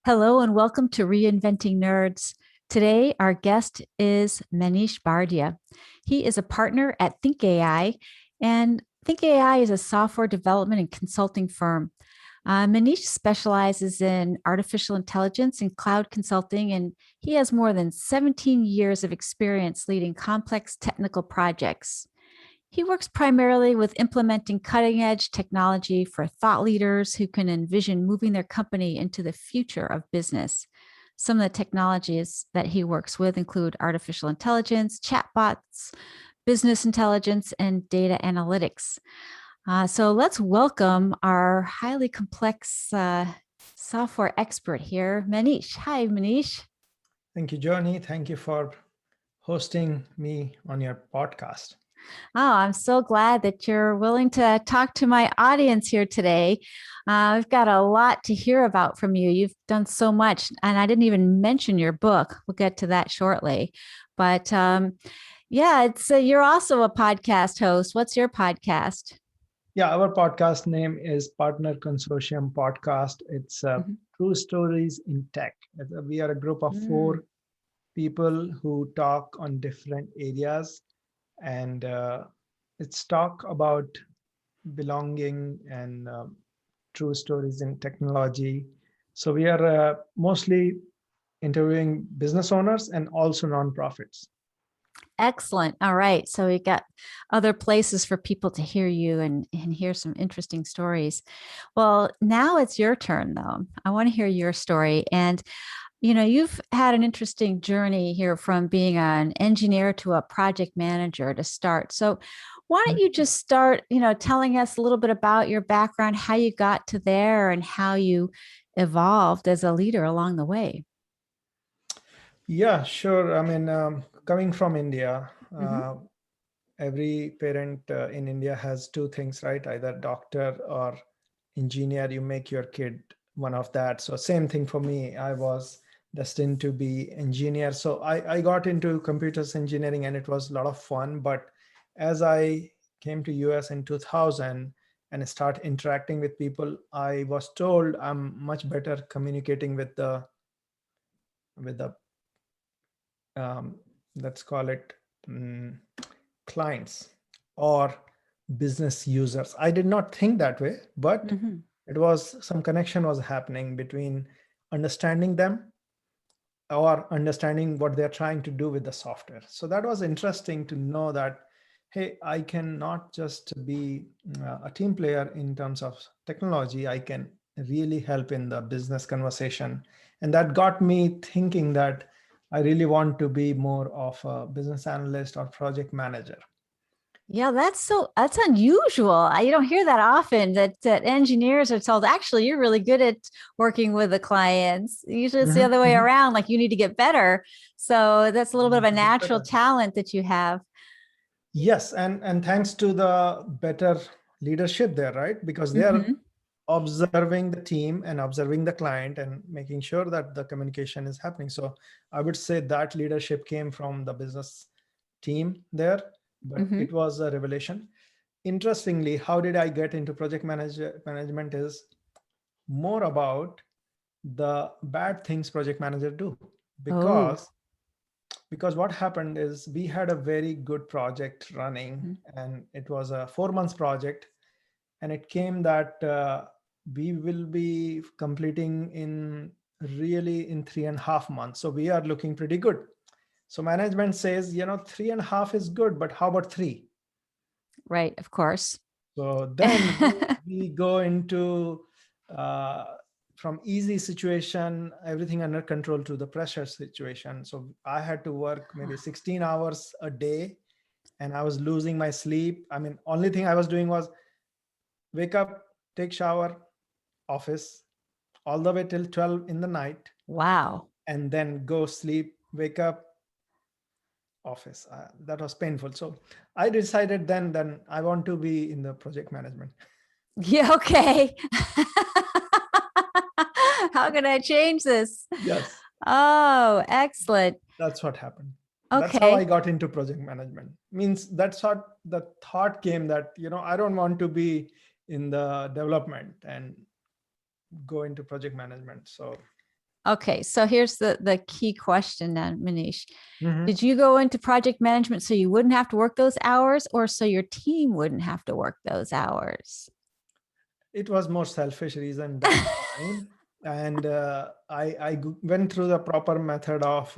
Hello and welcome to Reinventing Nerds. Today, our guest is Manish Bhardia. He is a partner at Think AI, and Think AI is a software development and consulting firm. Manish specializes in artificial intelligence and cloud consulting, and he has more than 17 years of experience leading complex technical projects. He works primarily with implementing cutting edge technology for thought leaders who can envision moving their company into the future of business. Some of the technologies that he works with include artificial intelligence, chatbots, business intelligence, and data analytics. So let's welcome our highly complex software expert here, Manish. Hi, Manish. Thank you, Joanie. Thank you for hosting me on your podcast. Oh, I'm so glad that you're willing to talk to my audience here today. We've got a lot to hear about from you. You've done so much, and I didn't even mention your book. We'll get to that shortly. But yeah, it's you're also a podcast host. What's your podcast? Yeah, our podcast name is Partner Consortium Podcast. It's Mhm. True Stories in Tech. We are a group of Mm. four people who talk on different areas, and it's talk about belonging and true stories in technology. So we are mostly interviewing business owners and also nonprofits. Excellent. All right. So we got other places for people to hear you and hear some interesting stories. Well, now it's your turn, though. I want to hear your story. And you've had an interesting journey here from being an engineer to a project manager to start. So, why don't you just start, telling us a little bit about your background, how you got to there, and how you evolved as a leader along the way? Yeah, sure. I mean, coming from India, Hmm. every parent in India has two things, right? Either doctor or engineer. You make your kid one of that. So same thing for me. I was destined to be engineer. So I got into computers engineering and it was a lot of fun. But as I came to US in 2000 and start interacting with people, I was told I'm much better communicating with the um, let's call it mm, clients or business users. I did not think that way, but Hmm. it was some connection was happening between understanding them or understanding what they're trying to do with the software. So that was interesting to know that, hey, I can not just be a team player in terms of technology, I can really help in the business conversation. And that got me thinking that I really want to be more of a business analyst or project manager. Yeah, that's unusual. You don't hear that often that engineers are told, actually, you're really good at working with the clients. Usually it's the Mhm, other way mhm. around, like you need to get better. So that's a little bit of Need a to get natural better. talent that you have. Yes, and thanks to the better leadership there, right? Because they are Hmm. observing the team and observing the client and making sure that the communication is happening. So I would say that leadership came from the business team there, but Hmm. it was a revelation. Interestingly, how did I get into management is more about the bad things project manager do Oh. because what happened is we had a very good project running Mhm. and it was a 4 months project and it came that we will be completing in really in 3.5 months, so we are looking pretty good. So management says, 3.5 is good, but how about 3? Right, of course. So then we go into uh, from easy situation, everything under control, to the pressure situation. So I had to work maybe 16 hours a day and I was losing my sleep. I mean, only thing I was doing was wake up, take shower, office, all the way till 12 in the night, Wow. and then go sleep, wake up, office. That was painful. So I decided then I want to be in the project management. Yeah, okay. How can I change this? Yes, Oh, excellent. that's what happened. That's how I Okay. got into project management. Means that's what the thought came that, I don't want to be in the development and go into project management. So Okay, so here's the key question then, Manish. Mhm. Did you go into project management so you wouldn't have to work those hours or so your team wouldn't have to work those hours? It was more selfish reason that time, and went through the proper method of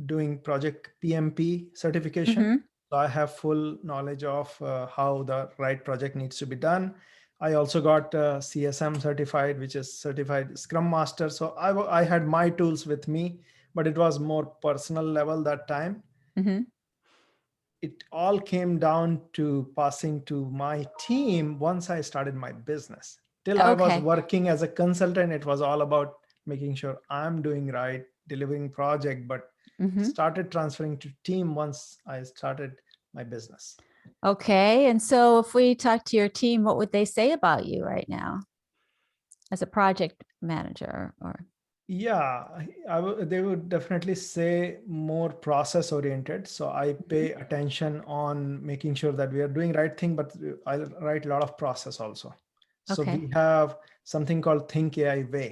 doing project PMP certification. Mm-hmm. So I have full knowledge of how the right project needs to be done. I also got CSM certified, which is certified Scrum Master. So I had my tools with me, but it was more personal level that time. Mm-hmm. It all came down to passing to my team once I started my business. Till I was Okay. working as a consultant, it was all about making sure I'm doing right, delivering project, but it Mm-hmm. started transferring to team once I started my business. Okay. And so if we talk to your team, what would they say about you right now as a project manager or Yeah, they would definitely say more process oriented. So I Mhm. pay attention on making sure that we are doing right thing, but I write a lot of process also. So Okay. we have something called Think AI Way.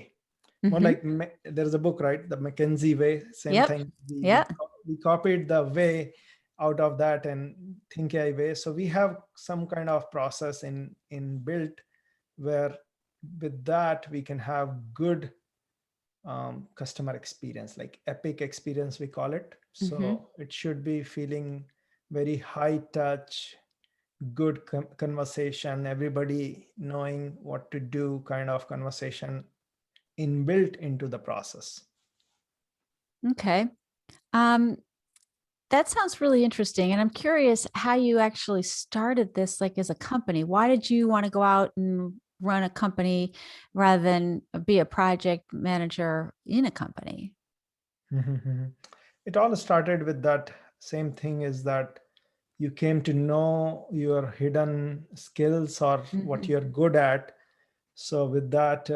More Mm-hmm. like there's a book, right? The McKinsey Way, same Yep. thing. Yeah. We copied the way out of that and Think AI Way. So we have some kind of process in built where with that we can have good customer experience, like epic experience we call it. Mm-hmm. So it should be feeling very high touch, good conversation, everybody knowing what to do kind of conversation inbuilt into the process. Okay. Um, that sounds really interesting. And I'm curious how you actually started this like as a company. Why did you want to go out and run a company rather than be a project manager in a company? It all started with that same thing, is that you came to know your hidden skills or what Mm-hmm. you're good at. So with that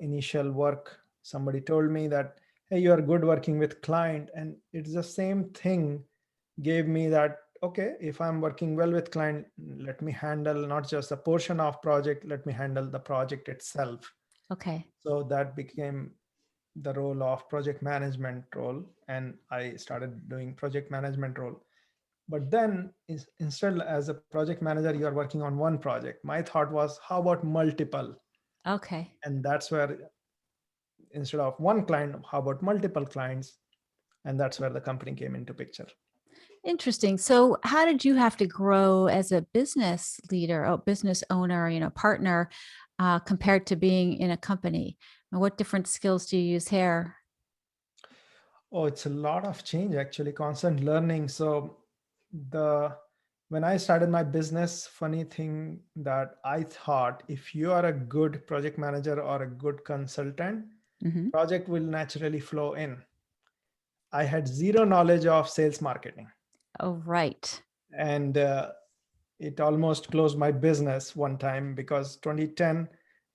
initial work, somebody told me that, hey, you are good working with client, and it's the same thing gave me that, okay, if I'm working well with client, let me handle not just a portion of project, let me handle the project itself. Okay. So that became the role of project management role, and I started doing project management role. But then instead, as a project manager, you are working on one project. My thought was, how about multiple? Okay. And that's where, instead of one client, how about multiple clients? And that's where the company came into picture. Interesting. So, how did you have to grow as a business leader, or business owner, partner, compared to being in a company? And what different skills do you use here? Oh, it's a lot of change, actually, constant learning. So the when I started my business, funny thing that I thought, if you are a good project manager or a good consultant, Hmm. project will naturally flow in. I had zero knowledge of sales marketing, Oh, right. and it almost closed my business one time, because 2010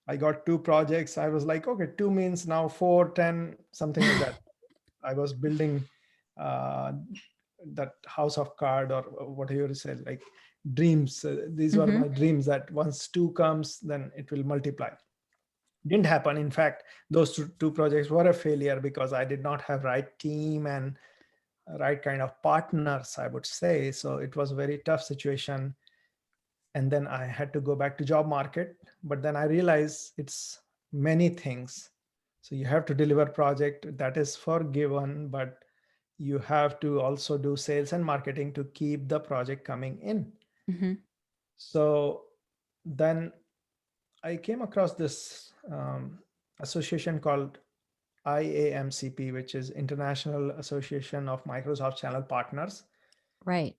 I got two projects. I was like, okay, two means now four, 10, something like that. I was building uh, that house of card, or whatever you say, like dreams. These were Hmm. my dreams, that once two comes, then it will multiply. Didn't happen. In fact, those two projects were a failure because I did not have right team and right kind of partners, I would say. So it was a very tough situation. And then I had to go back to job market. But then I realized it's many things. So you have to deliver project, that is forgiven, but you have to also do sales and marketing to keep the project coming in. Hmm. So then I came across this association called IAMCP, which is International Association of Microsoft Channel Partners. Right.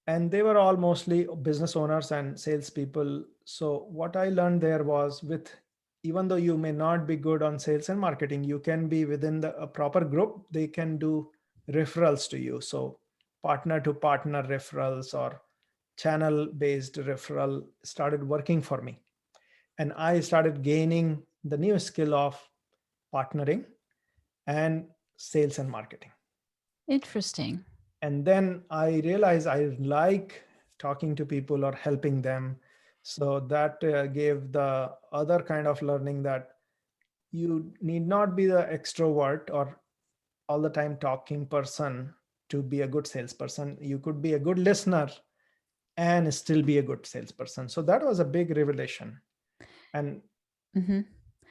And they were all mostly business owners and salespeople. So what I learned there was, with even though you may not be good on sales and marketing, you can be within a proper group. They can do referrals to you. So partner to partner referrals or channel based referral started working for me. And I started gaining the new skill of partnering and sales and marketing. Interesting. And then I realized I like talking to people or helping them. So that gave the other kind of learning, that you need not be the extrovert or all the time talking person to be a good salesperson. You could be a good listener and still be a good salesperson. So that was a big revelation. And Mm-hmm.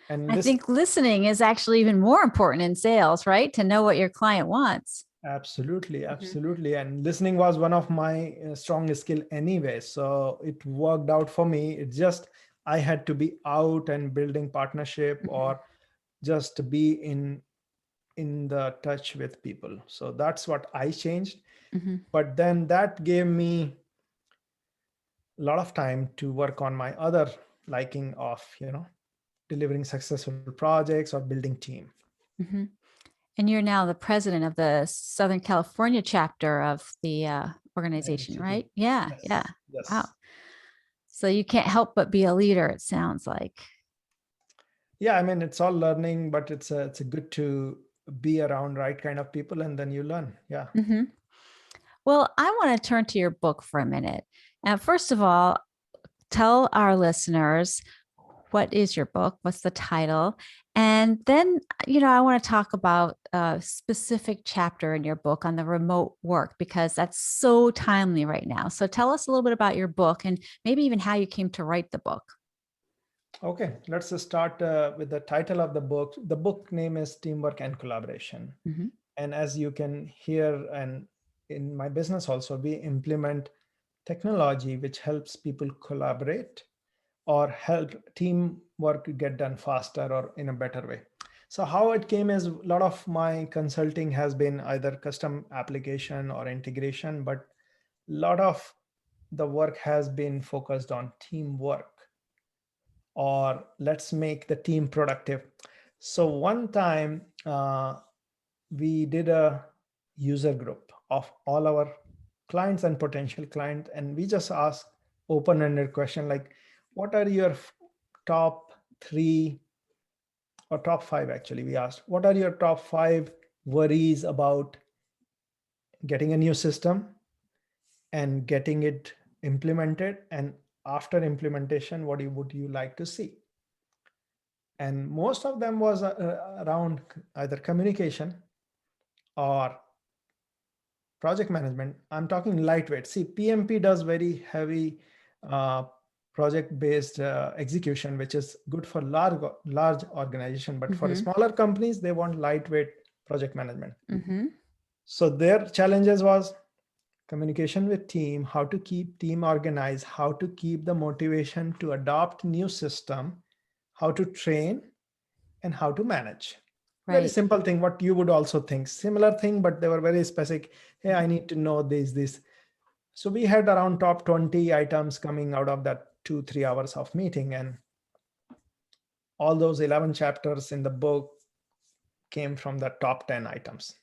and I this think listening is actually even more important in sales, right? To know what your client wants. absolutely, Mm-hmm. absolutely. And listening was one of my strongest skill anyway. So it worked out for me. It's just I had to be out and building partnership Mm-hmm. or just be in the touch with people. So that's what I changed. Mm-hmm. But then that gave me a lot of time to work on my other liking of, delivering successful projects or building team. Mm-hmm. And you're now the president of the Southern California chapter of the organization, NCT. right? Yeah, yeah. Yes, Wow. yes. So you can't help but be a leader, it sounds like. Yeah, I mean it's all learning, but it's a good to be around right kind of people and then you learn. Yeah. Mm-hmm. Well, I want to turn to your book for a minute. First of all, tell our listeners, what is your book? What's the title? And then, I want to talk about a specific chapter in your book on the remote work, because that's so timely right now. So tell us a little bit about your book and maybe even how you came to write the book. Okay, let's just start with the title of the book. The book name is Teamwork and Collaboration. Mm-hmm. And as you can hear, and in my business also, we implement technology which helps people collaborate or help teamwork get done faster or in a better way. So how it came is a lot of my consulting has been either custom application or integration, but a lot of the work has been focused on teamwork or let's make the team productive. So one time we did a user group of all our clients and potential clients, and we just asked open-ended question like, what are your top three or top five, actually we asked, what are your top five worries about getting a new system and getting it implemented, and after implementation would you like to see? And most of them was around either communication or project management. I'm talking lightweight. See, PMP does very heavy uh, project based execution, which is good for large organization, but for Mm-hmm. smaller companies they want lightweight project management. Mm-hmm. So their challenges was communication with team, how to keep team organized, how to keep the motivation to adopt new system, how to train, and how to manage. Very Right. simple thing, what you would also think similar thing, but they were very specific. Hey, I need to know this. So we had around top 20 items coming out of that 2-3 hours of meeting, and all those 11 chapters in the book came from the top 10 items.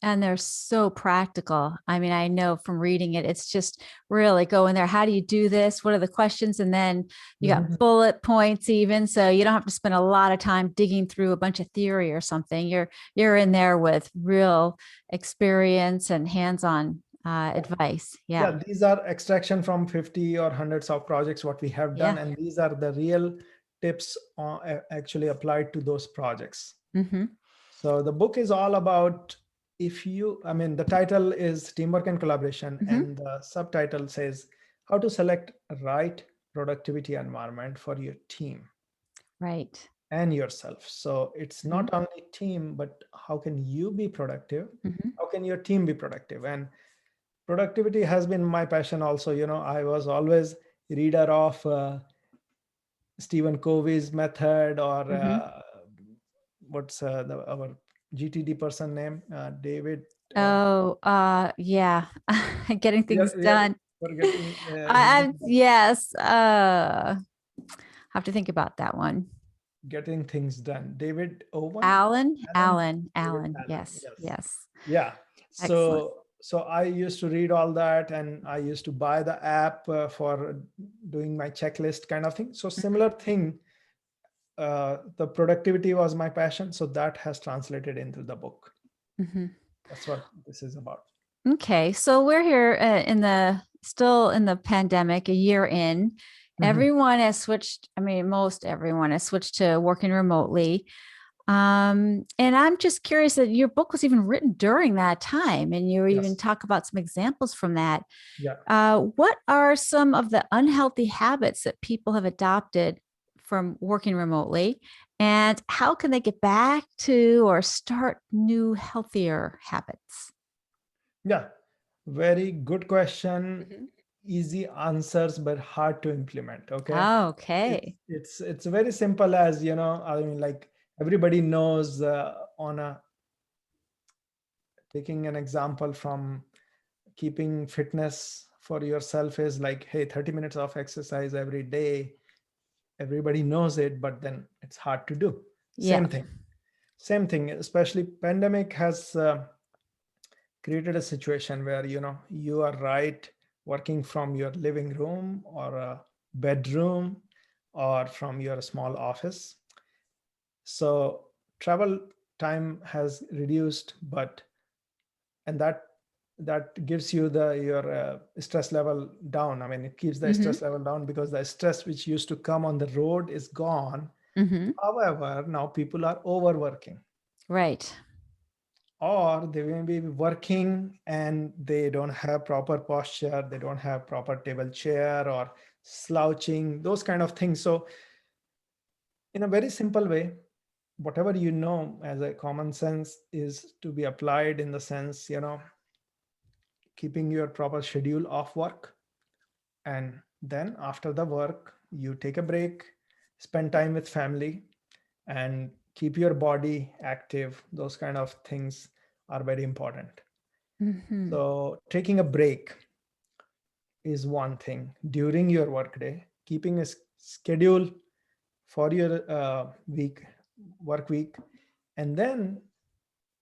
And they're so practical. I mean, I know from reading it, it's just really go in there. How do you do this? What are the questions? And then you got Mhm. bullet points even. So you don't have to spend a lot of time digging through a bunch of theory or something. You're in there with real experience and hands-on advice. Yeah. Yeah, these are extraction from 50 or hundreds of projects what we have Yeah. done, and these are the real tips actually applied to those projects. Mm-hmm. So the book is all about, I mean, the title is Teamwork and Collaboration, Mm-hmm. and the subtitle says how to select a right productivity environment for your team Right. and yourself. So it's Mm-hmm. not only team, but how can you be productive? Mm-hmm. How can your team be productive? And productivity has been my passion also. I was always reader of Stephen Covey's method, or Mm-hmm. what's our GTD person name, David. Oh, yeah. Getting We are, things we are done. forgetting his name, but Yes. Have to think about that one. getting things done. David Owen, Alan, Allen, David Alan. Allen. Yes, Yes, yes. yeah. Excellent. So I used to read all that, and I used to buy the app for doing my checklist kind of thing. So similar thing. The productivity was my passion, so that has translated into the book. Mhm. That's what this is about. Okay, so we're here still in the pandemic, a year in. Mhm. Everyone has switched. I mean, most everyone has switched to working remotely. And I'm just curious that your book was even written during that time, and you even Yes. talk about some examples from that. Yeah. What are some of the unhealthy habits that people have adopted from working remotely? And how can they get back to or start new, healthier habits? Yeah. Very good question. Mhm. Easy answers, but hard to implement. Okay. Oh, It's okay. it's it's very simple, as I mean, like everybody knows, on a taking an example from keeping fitness for yourself is like, hey, 30 minutes of exercise every day. Everybody knows it, but then it's hard to do. Yeah. Same thing, especially pandemic has created a situation where you are right, working from your living room or a bedroom or from your small office. So travel time has reduced, but and that gives you the your stress level down. I mean, it keeps the Hmm. stress level down because the stress which used to come on the road is gone. Hmm. However, now people are overworking, Right. or they may be working and they don't have proper posture, they don't have proper table chair or slouching, those kind of things. So in a very simple way, whatever as a common sense is to be applied, in the sense, keeping your proper schedule of work, and then after the work you take a break, spend time with family, and keep your body active. Those kind of things are very important. Hmm. So taking a break is one thing during your workday, keeping a schedule for your work week, and then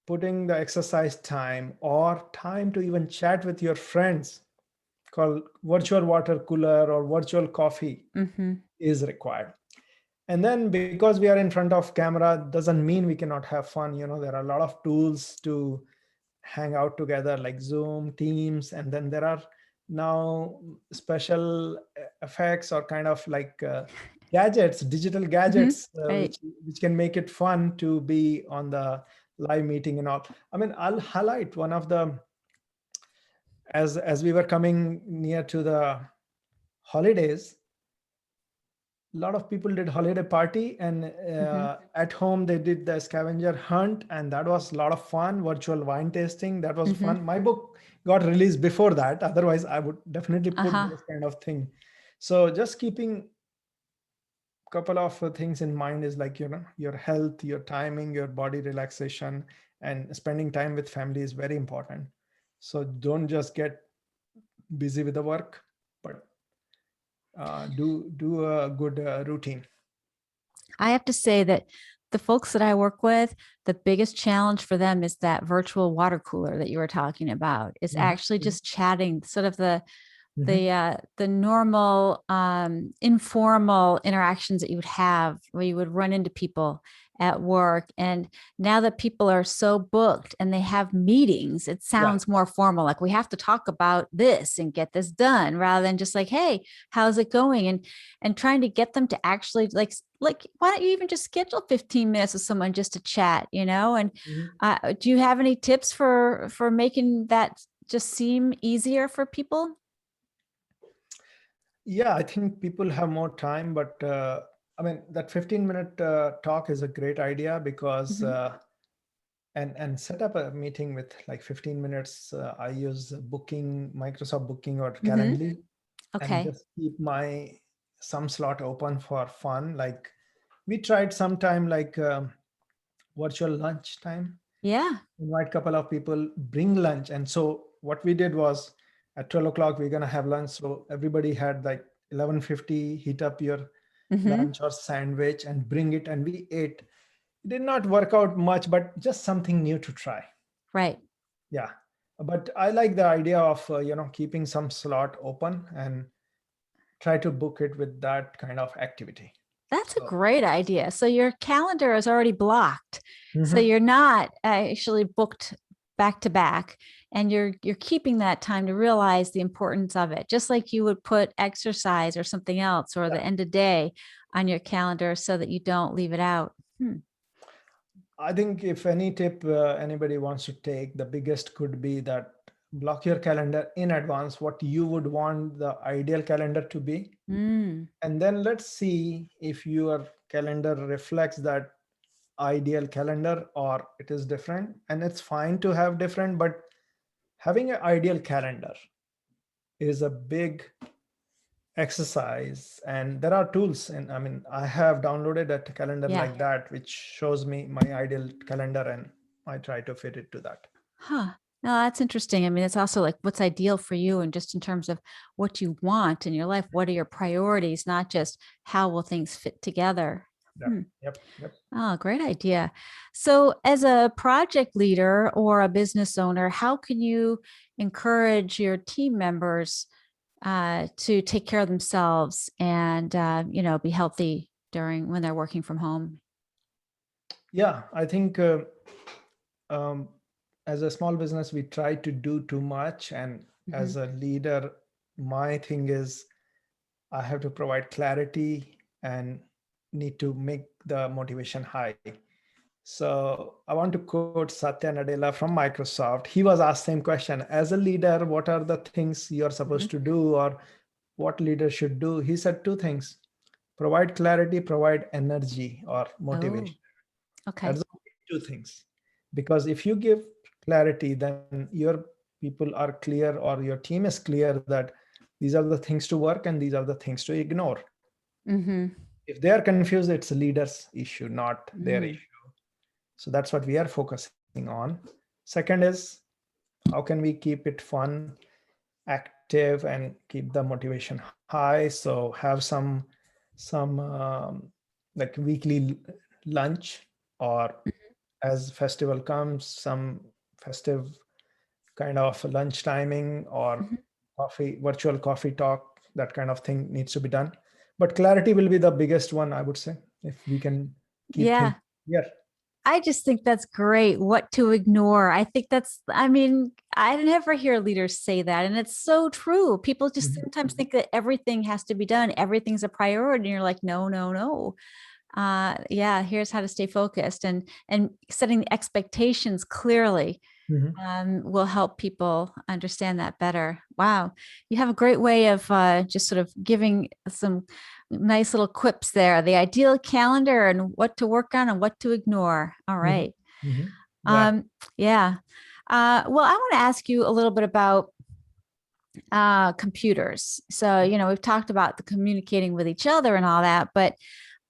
putting the exercise time or time to even chat with your friends, called virtual water cooler or virtual coffee, Hmm. is required. And then, because we are in front of camera doesn't mean we cannot have fun. There are a lot of tools to hang out together, like Zoom, Teams, and then there are now special effects, or kind of like gadgets, digital Hmm. gadgets, Right. which can make it fun to be on the live meeting and all. I mean, I'll highlight one of the, as we were coming near to the holidays, a lot of people did holiday party, and Hmm. at home they did the scavenger hunt, and that was a lot of fun. Virtual wine tasting, that was Hmm. fun. My book got released before that, otherwise I would definitely put Uh-huh. those kind of thing. So just keeping couple of things in mind is like, your health, your timing, your body relaxation, and spending time with family is very important. So don't just get busy with the work, but do a good routine. I have to say that the folks that I work with, the biggest challenge for them is that virtual water cooler that you were talking about. Is Mhm, actually mhm, just chatting, sort of mhm. the normal informal interactions that you would have where you would run into people at work. And now that people are so booked and they have meetings, it Yeah. sounds more formal, like we have to talk about this and get this done, rather than just like, hey, how's it going? And trying to get them to actually like why don't you even just schedule 15 minutes with someone just to chat, and Mhm. do you have any tips for making that just seem easier for people? Yeah, I think people have more time, but I mean, that 15-minute talk is a great idea, because Mhm. and set up a meeting with like 15 minutes. I use Microsoft Booking or Mhm. Calendly, and Okay. just keep my some slot open for fun. Like we tried sometime, like virtual lunch time, Yeah. invite couple of people, bring lunch. And so what we did was, at 12 o'clock we're going to have lunch, so everybody had like 11:50, heat up your Mhm. lunch or sandwich and bring it, and we ate. It did not work out much, but just something new to try. Right. Yeah, but I like the idea of keeping some slot open and try to book it with that kind of activity. That's a So great idea. So your calendar is already blocked. So mhm, you're not actually booked back to back, and you're keeping that time to realize the importance of it. Just like you would put exercise or something else or yeah. the end of day on your calendar so that you don't leave it out. Hmm. I think if any tip anybody wants to take, the biggest could be that block your calendar in advance, what you would want the ideal calendar to be. Mm, And then let's see if your calendar reflects that ideal calendar or it is different. And it's fine to have different, but having an ideal calendar is a big exercise. And there are tools, and I mean, I have downloaded a calendar yeah. like that which shows me my ideal calendar, and I try to fit it to that. Huh. No, that's interesting. I mean, it's also like what's ideal for you and just in terms of what you want in your life. What are your priorities, not just how will things fit together? Yeah. Hmm. Yep. Oh, great idea. So, as a project leader or a business owner, how can you encourage your team members to take care of themselves and be healthy during when they're working from home? Yeah, I think um, as a small business we try to do too much, and Hmm. as a leader my thing is I have to provide clarity and need to make the motivation high. So I want to quote Satya Nadella from Microsoft. He was asked same question: as a leader, what are the things you're supposed Hmm. to do, or what leaders should do? He said two things: provide clarity, provide energy or Oh, motivation. okay. That's the only two things. Because if you give clarity, then your people are clear or your team is clear that these are the things to work and these are the things to ignore. Hmm. If they are confused, it's a leader's issue, not their Mm. issue. So that's what we are focusing on. Second is, how can we keep it fun, active, and keep the motivation high? So have some like weekly lunch, or as festival comes, some festive kind of lunch timing or Mhm. coffee, virtual coffee talk, that kind of thing needs to be done. But clarity will be the biggest one, I would say, if we can keep things Yeah. here. I just think that's great. What to ignore. I think I mean, I never hear leaders say that. And it's so true. People just Mhm, sometimes think that everything has to be done, everything's a priority. And you're like, no, no, no. Yeah, here's how to stay focused and setting the expectations clearly mhm, will help people understand that better. Wow. You have a great way of just sort of giving some nice little quips there. The ideal calendar and what to work on and what to ignore. All mhm, right. mhm. Yeah. Um, yeah. Well, I want to ask you a little bit about computers. So, we've talked about the communicating with each other and all that, but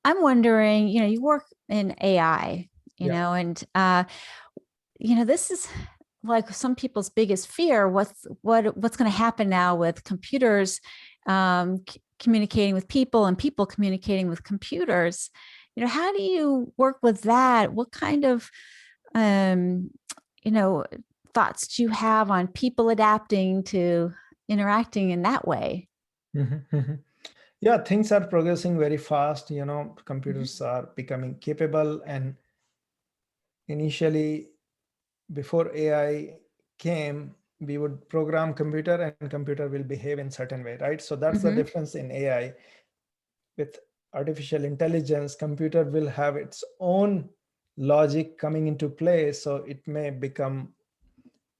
I'm wondering, you work in AI, Yeah. and this is like some people's biggest fear. What's going to happen now with computers communicating with people and people communicating with computers? How do you work with that? What kind of um, you know thoughts do you have on people adapting to interacting in that way? Mhm, mhm. Yeah, things are progressing very fast. Mhm. Computers are becoming capable, and initially, before AI came, we would program computer and computer will behave in certain way, right? So that's the Mhm. difference in AI. With artificial intelligence, computer will have its own logic coming into play, so it may become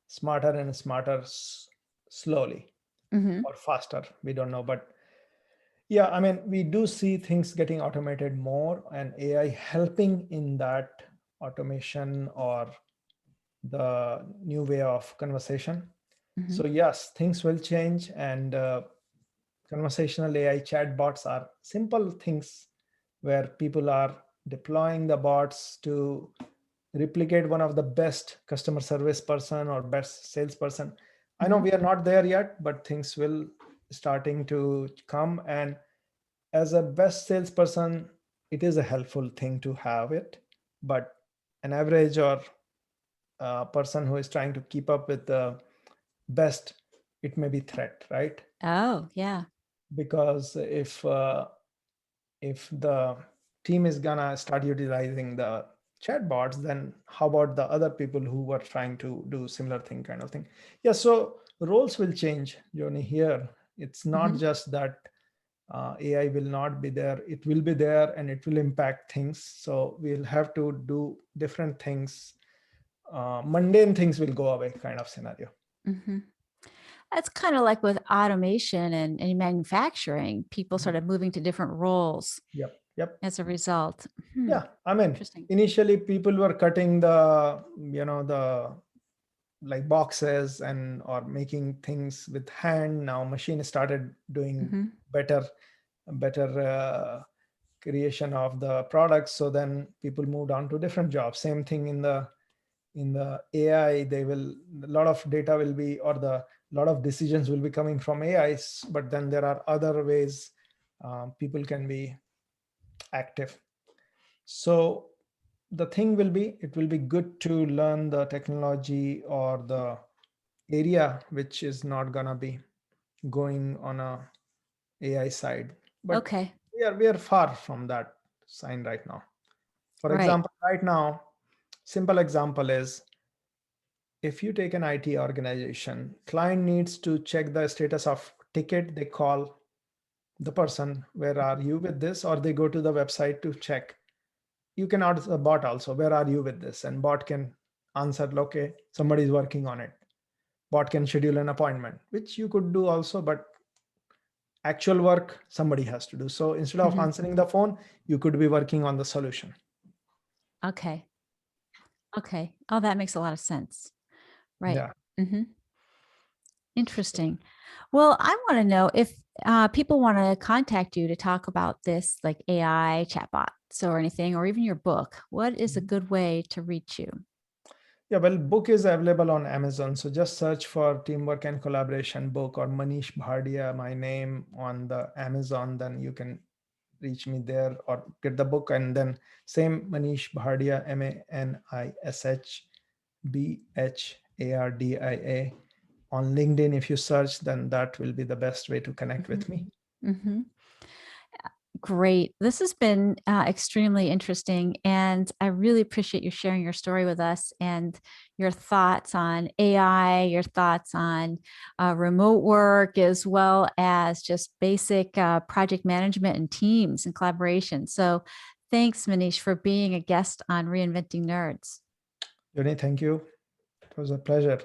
smarter and smarter slowly Mhm. or faster. We don't know, but yeah, I mean, we do see things getting automated more, and AI helping in that automation or the new way of conversation. Mhm. So yes, things will change, and conversational AI chatbots are simple things where people are deploying the bots to replicate one of the best customer service person or best salesperson. I know Mhm. we are not there yet, but things will starting to come. And as a best salesperson, it is a helpful thing to have it. But an average or person who is trying to keep up with the best, it may be threat, right? Oh, yeah. Because if the team is gonna start utilizing the chatbots, then how about the other people who were trying to do similar thing, kind of thing? Yeah, so roles will change, Johnny. Here it's not Mhm. just that AI will not be there. It will be there and it will impact things. So we'll have to do different things. Mundane things will go away, kind of scenario. Mm-hmm. That's kind of like with automation and manufacturing, people started moving to different roles Yep. Yep. as a result. Yeah. I mean, Interesting. initially people were cutting the like boxes and or making things with hand. Now machine started doing Mm-hmm. better creation of the products. So then people moved on to different jobs. Same thing in the AI. They will, a lot of data will be, or the lot of decisions will be coming from AIs. But then there are other ways people can be active. So the thing will be, it will be good to learn the technology or the area which is not gonna be going on a AI side. But Okay. we are far from that sign right now. For Right. example, right now, simple example is, if you take an IT organization, client needs to check the status of ticket, they call the person, where are you with this? Or they go to the website to check. You can ask a bot also, where are you with this? And bot can answer, okay, somebody is working on it. Bot can schedule an appointment, which you could do also, but actual work somebody has to do. So instead of Mm-hmm. answering the phone, you could be working on the solution. Okay. Okay. Oh, that makes a lot of sense. Right. Yeah. Mm-hmm. Interesting. Well, I want to know if people want to contact you to talk about this, like AI chatbots or anything, or even your book. What is a good way to reach you? Yeah, well, book is available on Amazon. So just search for Teamwork and Collaboration book or Manish Bhardia, my name, on the Amazon. Then you can reach me there or get the book. And then same Manish Bhardia, ManishBhardia. On LinkedIn, if you search, then that will be the best way to connect with me. Mm-hmm. Great. This has been extremely interesting. And I really appreciate you sharing your story with us and your thoughts on AI, your thoughts on remote work, as well as just basic project management and teams and collaboration. So thanks, Manish, for being a guest on Reinventing Nerds. Joanie, thank you. It was a pleasure.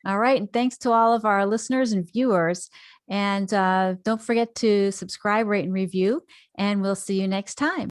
All right. And thanks to all of our listeners and viewers. And don't forget to subscribe, rate, and review. And we'll see you next time.